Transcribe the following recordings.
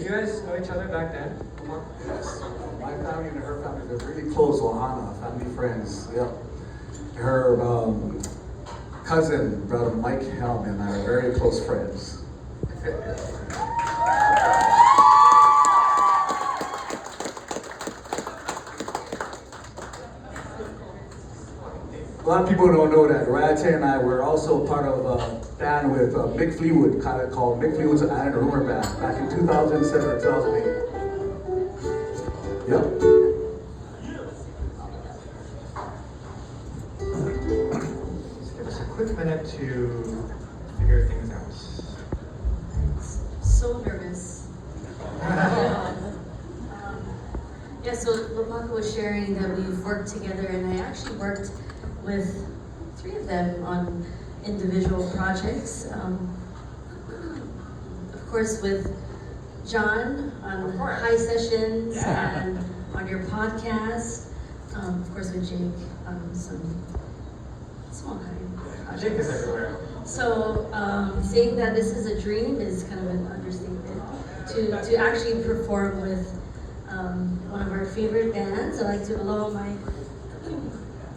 You guys know each other back then? Yes. My family and her family, they're really close, Ohana, family friends. Yep. Her cousin, brother Mike Helm, and I are very close friends. A lot of people don't know that Raiatea and I were also part of a band with Mick Fleetwood, kind of called Mick Fleetwood's Iron Rumor Band, back in 2007 and 2008. Yep. Just give us a quick minute to figure things out. So nervous. Yeah, so Lamaka was sharing that we've worked together, and I actually worked with 3 of them on individual projects. Of course, with John on HAʻI sessions and on your podcast. Of course, with Jake on some small HAʻI projects. Jake is everywhere. So saying that this is a dream is kind of an understatement. To actually perform with one of our favorite bands. I'd like to allow my.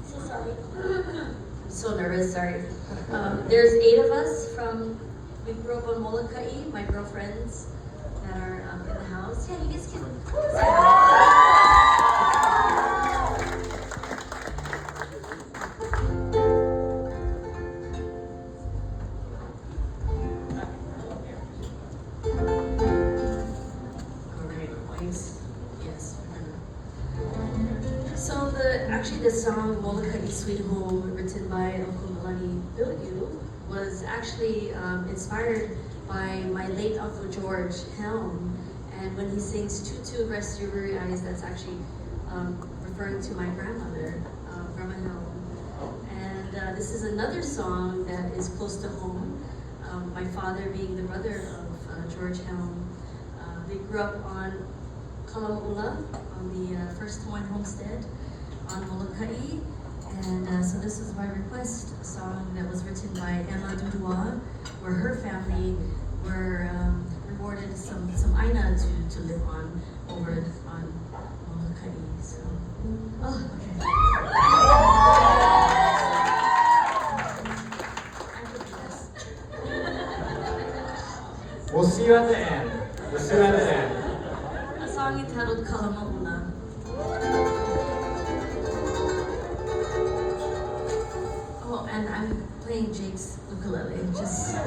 So sorry. I'm so nervous. Sorry. There's 8 of us from. We grew up on Moloka'i. My girlfriends that are in the house. Yeah, you guys can. The song Moloka'i Sweet Home, written by Uncle Malani Bilgu, was actually inspired by my late Uncle George Helm. And when he sings Tutu Rest Your Weary Eyes, that's actually referring to my grandmother, Grandma Helm. And this is another song that is close to home. My father being the brother of George Helm. They grew up on Kalama'ula, on the first Hawaiian homestead on Moloka'i, and so this is my request, a song that was written by Emma Dudoit, where her family were rewarded some aina to live on over on Moloka'i. So, oh, okay. We'll see you at the end. We'll see you at the end. A song entitled Kalama'ula. And I'm playing Jake's ukulele, just FYI.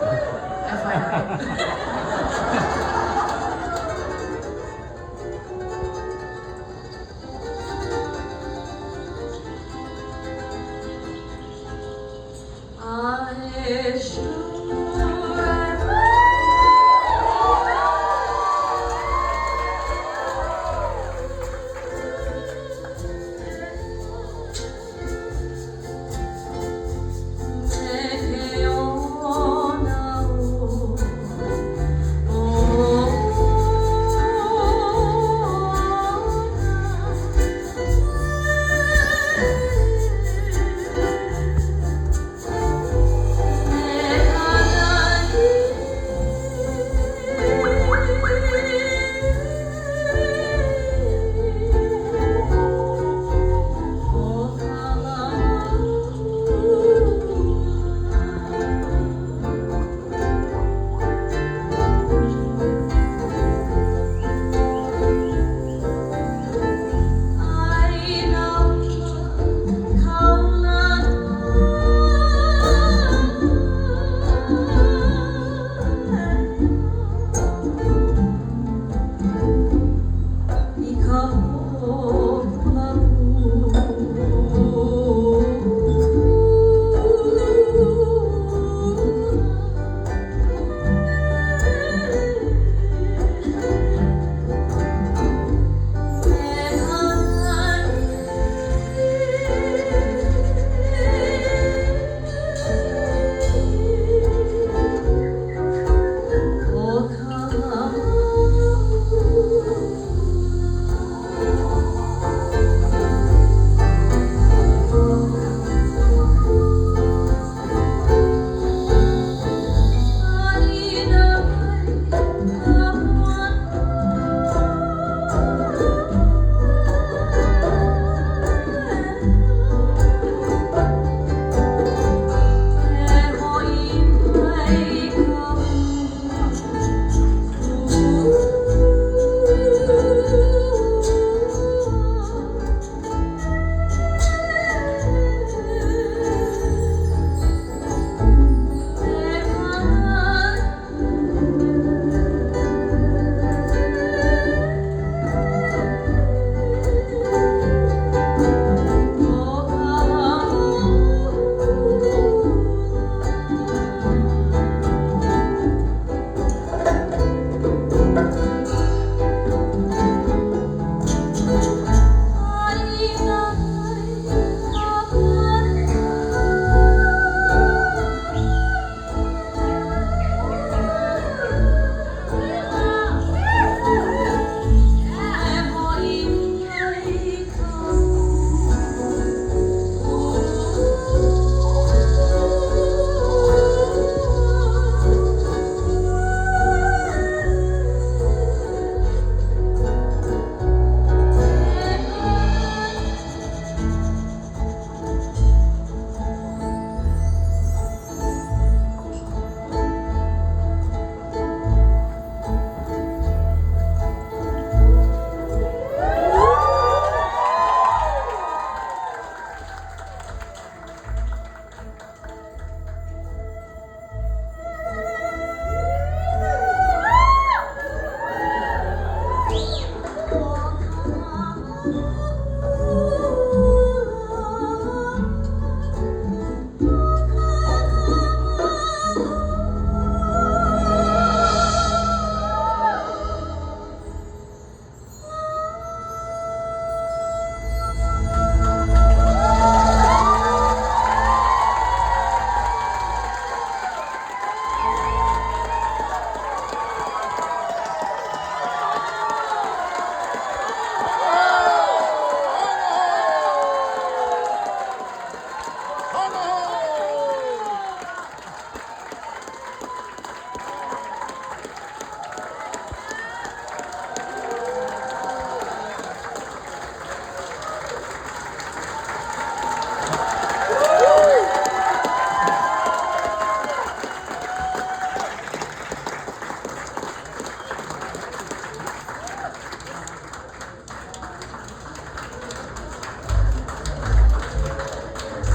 Oh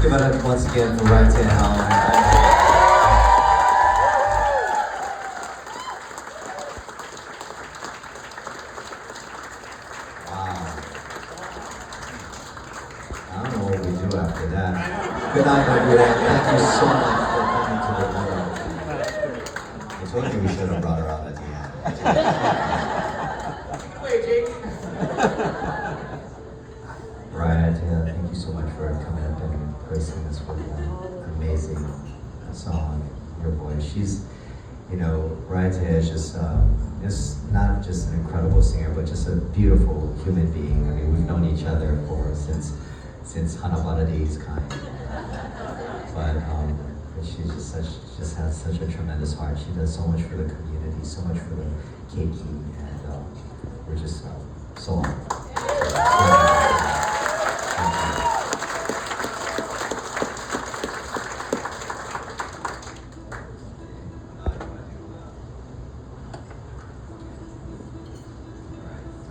give it up once again for Raiatea Helm. Wow. I don't know what we do after that. Good night, everyone. Thank you so much for coming to the dinner. I told you we should have brought her out at the end. Raiatea, thank you so much for coming up and gracing us with an amazing song, your voice. She's, you know, Raiatea is just not just an incredible singer, but just a beautiful human being. I mean, we've known each other since Hanabaradi's kind. But she's just has such a tremendous heart. She does so much for the community, so much for the keiki, and we're just so honored.